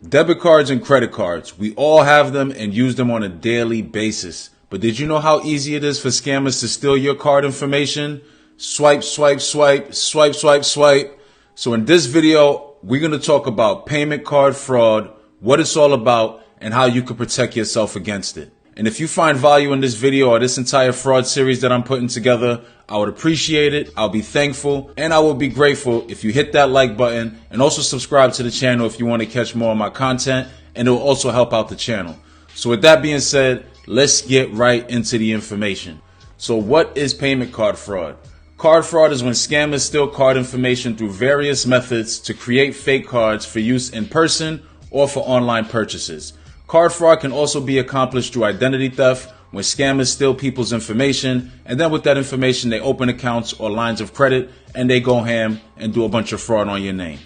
Debit cards and credit cards, we all have them and use them on a daily basis. But did you know how easy it is for scammers to steal your card information? Swipe, swipe, swipe, swipe, swipe, swipe. So in this video, we're going to talk about payment card fraud, what it's all about, and how you can protect yourself against it. And if you find value in this video or this entire fraud series that I'm putting together, I would appreciate it. I'll be thankful, and I will be grateful if you hit that like button and also subscribe to the channel if you want to catch more of my content, and it will also help out the channel. So with that being said, let's get right into the information. So what is payment card fraud? Card fraud is when scammers steal card information through various methods to create fake cards for use in person or for online purchases. Card fraud can also be accomplished through identity theft, when scammers steal people's information, and then with that information they open accounts or lines of credit and they go ham and do a bunch of fraud on your name.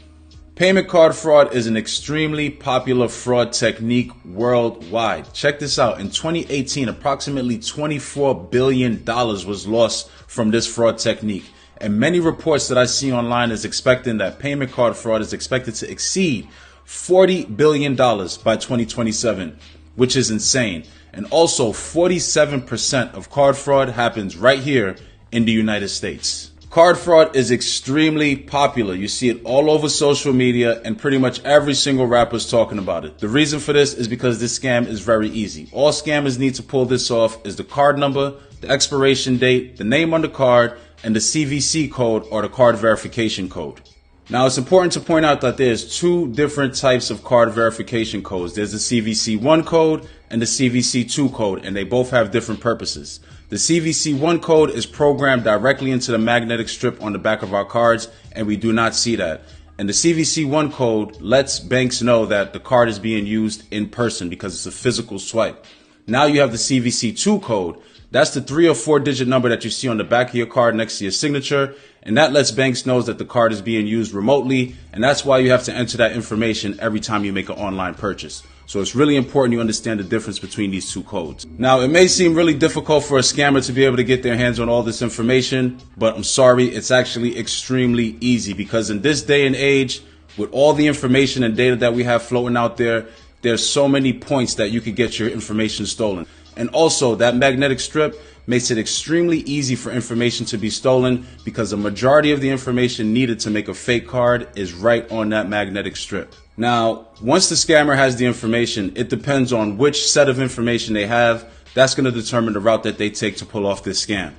Payment card fraud is an extremely popular fraud technique worldwide. Check this out. In 2018, approximately $24 billion was lost from this fraud technique. And many reports that I see online is expecting that payment card fraud is expected to exceed $40 billion by 2027, which is insane. And also 47% of card fraud happens right here in the United States. Card fraud is extremely popular. You see it all over social media and pretty much every single rapper is talking about it. The reason for this is because this scam is very easy. All scammers need to pull this off is the card number, the expiration date, the name on the card, and the CVC code or the card verification code. Now, it's important to point out that there's two different types of card verification codes. There's the CVC1 code and the CVC2 code, and they both have different purposes. The CVC1 code is programmed directly into the magnetic strip on the back of our cards, and we do not see that. And the CVC1 code lets banks know that the card is being used in person because it's a physical swipe. Now you have the CVC2 code. That's the 3 or 4 digit number that you see on the back of your card next to your signature. And that lets banks know that the card is being used remotely. And that's why you have to enter that information every time you make an online purchase. So it's really important you understand the difference between these two codes. Now, it may seem really difficult for a scammer to be able to get their hands on all this information, but I'm sorry, it's actually extremely easy because in this day and age, with all the information and data that we have floating out there, there's so many points that you could get your information stolen. And also, that magnetic strip makes it extremely easy for information to be stolen because the majority of the information needed to make a fake card is right on that magnetic strip. Now, once the scammer has the information, it depends on which set of information they have. That's going to determine the route that they take to pull off this scam.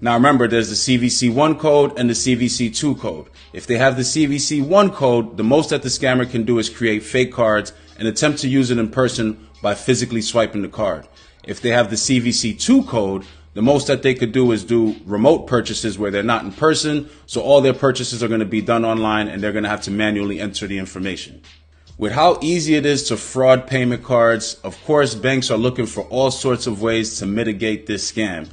Now remember, there's the CVC1 code and the CVC2 code. If they have the CVC1 code, the most that the scammer can do is create fake cards and attempt to use it in person by physically swiping the card. If they have the CVC2 code, the most that they could do is do remote purchases where they're not in person, so all their purchases are going to be done online and they're going to have to manually enter the information. With how easy it is to fraud payment cards, of course, banks are looking for all sorts of ways to mitigate this scam.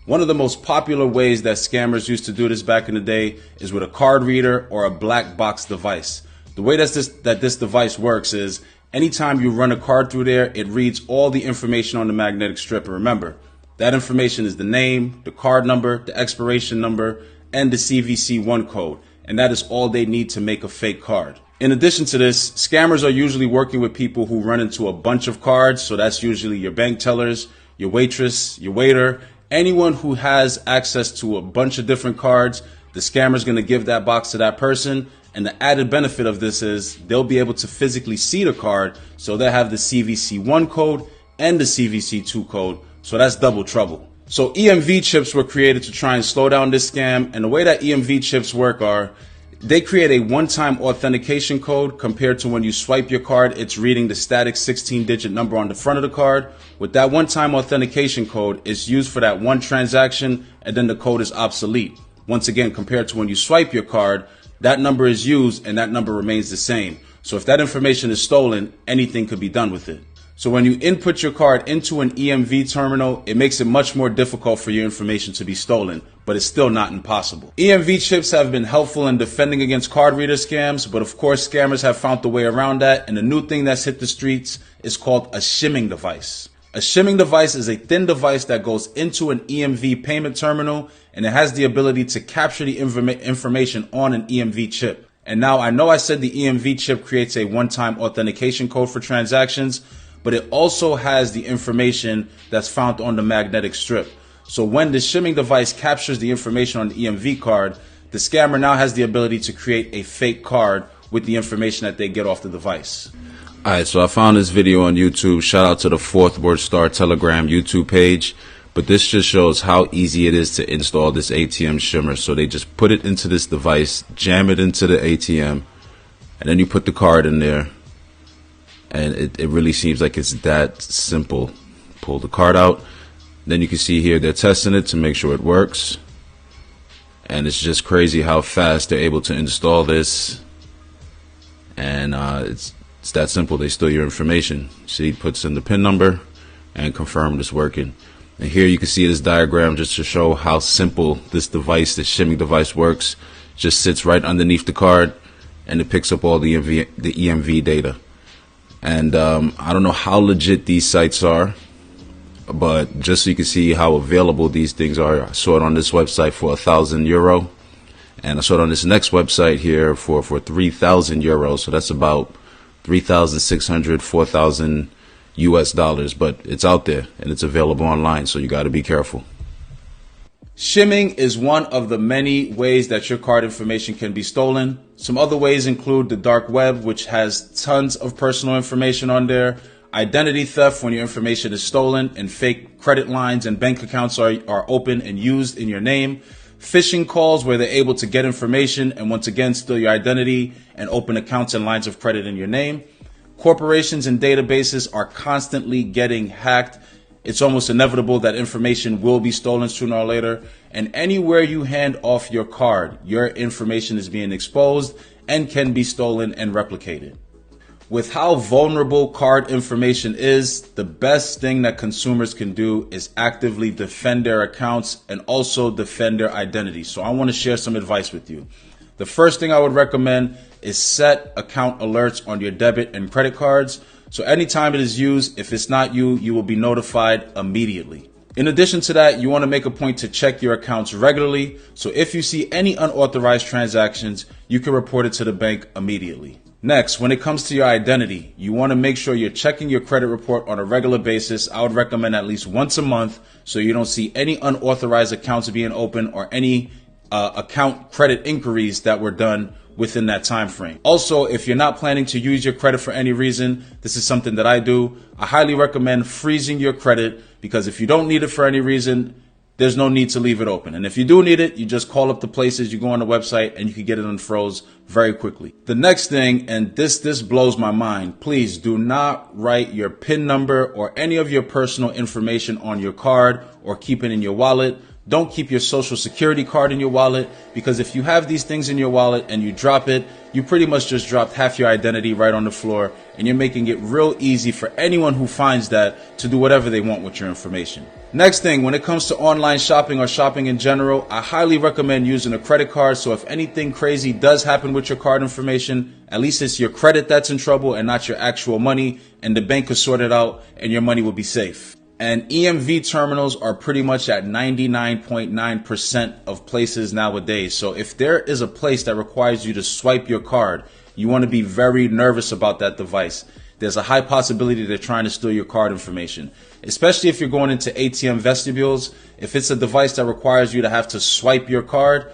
One of the most popular ways that scammers used to do this back in the day is with a card reader or a black box device. The way that this device works is anytime you run a card through there, it reads all the information on the magnetic strip. And remember, that information is the name, the card number, the expiration number, and the CVC1 code. And that is all they need to make a fake card. In addition to this, scammers are usually working with people who run into a bunch of cards. So that's usually your bank tellers, your waitress, your waiter, anyone who has access to a bunch of different cards. The scammer is going to give that box to that person. And the added benefit of this is they'll be able to physically see the card. So they'll have the CVC1 code and the CVC2 code. So that's double trouble. So EMV chips were created to try and slow down this scam. And the way that EMV chips work are they create a one-time authentication code compared to when you swipe your card, it's reading the static 16-digit number on the front of the card. With that one-time authentication code, it's used for that one transaction and then the code is obsolete. Once again, compared to when you swipe your card, that number is used and that number remains the same. So if that information is stolen, anything could be done with it. So when you input your card into an EMV terminal, it makes it much more difficult for your information to be stolen, but it's still not impossible. EMV chips have been helpful in defending against card reader scams, but of course scammers have found a way around that, and the new thing that's hit the streets is called a shimming device. A shimming device is a thin device that goes into an EMV payment terminal, and it has the ability to capture the information on an EMV chip. And now I know I said the EMV chip creates a one-time authentication code for transactions, but it also has the information that's found on the magnetic strip. So when the shimming device captures the information on the EMV card, the scammer now has the ability to create a fake card with the information that they get off the device. Alright, so I found this video on YouTube. Shout out to the Fourth Word Star Telegram YouTube page. But this just shows how easy it is to install this ATM shimmer. So they just put it into this device, jam it into the ATM, and then you put the card in there. And it really seems like it's that simple. Pull the card out. Then you can see here they're testing it to make sure it works. And it's just crazy how fast they're able to install this. And it's that simple. They steal your information. See, it puts in the PIN number and confirm it's working. And here you can see this diagram just to show how simple this device, this shimming device, works. Just sits right underneath the card, and it picks up all the EMV data. And I don't know how legit these sites are, but just so you can see how available these things are, I saw it on this website for €1,000, and I saw it on this next website here for 3,000 euros. So that's about 3,600, 4,000 US dollars, but it's out there and it's available online, so you got to be careful. Shimming is one of the many ways that your card information can be stolen. Some other ways include the dark web, which has tons of personal information on there, identity theft when your information is stolen and fake credit lines and bank accounts are open and used in your name, phishing calls where they're able to get information and once again steal your identity and open accounts and lines of credit in your name. Corporations and databases are constantly getting hacked. It's almost inevitable that information will be stolen sooner or later. And anywhere you hand off your card, your information is being exposed and can be stolen and replicated. With how vulnerable card information is, the best thing that consumers can do is actively defend their accounts and also defend their identity. So I want to share some advice with you. The first thing I would recommend is set account alerts on your debit and credit cards. So anytime it is used, if it's not you, you will be notified immediately. In addition to that, you want to make a point to check your accounts regularly. So if you see any unauthorized transactions, you can report it to the bank immediately. Next, when it comes to your identity, you want to make sure you're checking your credit report on a regular basis. I would recommend at least once a month so you don't see any unauthorized accounts being open or any account credit inquiries that were done within that time frame. Also, if you're not planning to use your credit for any reason, this is something that I do. I highly recommend freezing your credit because if you don't need it for any reason, there's no need to leave it open. And if you do need it, you just call up the places, you go on the website, and you can get it unfroze very quickly. The next thing, and this blows my mind, please do not write your PIN number or any of your personal information on your card or keep it in your wallet. Don't keep your social security card in your wallet because if you have these things in your wallet and you drop it, you pretty much just dropped half your identity right on the floor and you're making it real easy for anyone who finds that to do whatever they want with your information. Next thing, when it comes to online shopping or shopping in general, I highly recommend using a credit card. So if anything crazy does happen with your card information, at least it's your credit that's in trouble and not your actual money, and the bank will sort it out and your money will be safe. And EMV terminals are pretty much at 99.9% of places nowadays. So if there is a place that requires you to swipe your card, you want to be very nervous about that device. There's a high possibility they're trying to steal your card information, especially if you're going into ATM vestibules. If it's a device that requires you to have to swipe your card,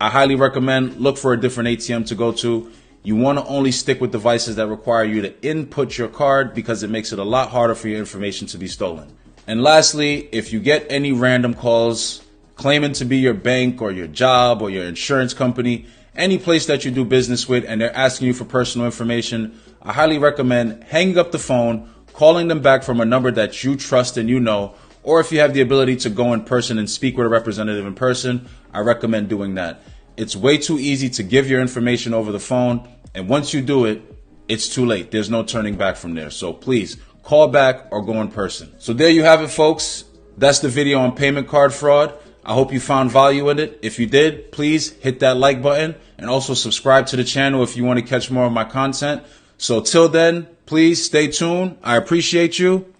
I highly recommend look for a different ATM to go to. You want to only stick with devices that require you to input your card because it makes it a lot harder for your information to be stolen. And lastly, if you get any random calls claiming to be your bank or your job or your insurance company, any place that you do business with, and they're asking you for personal information, I highly recommend hanging up the phone, calling them back from a number that you trust and you know, or if you have the ability to go in person and speak with a representative in person, I recommend doing that. It's way too easy to give your information over the phone, and once you do it, it's too late. There's no turning back from there. So please call back or go in person. So there you have it, folks. That's the video on payment card fraud. I hope you found value in it. If you did, please hit that like button and also subscribe to the channel if you want to catch more of my content. So till then, please stay tuned. I appreciate you.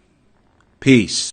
Peace.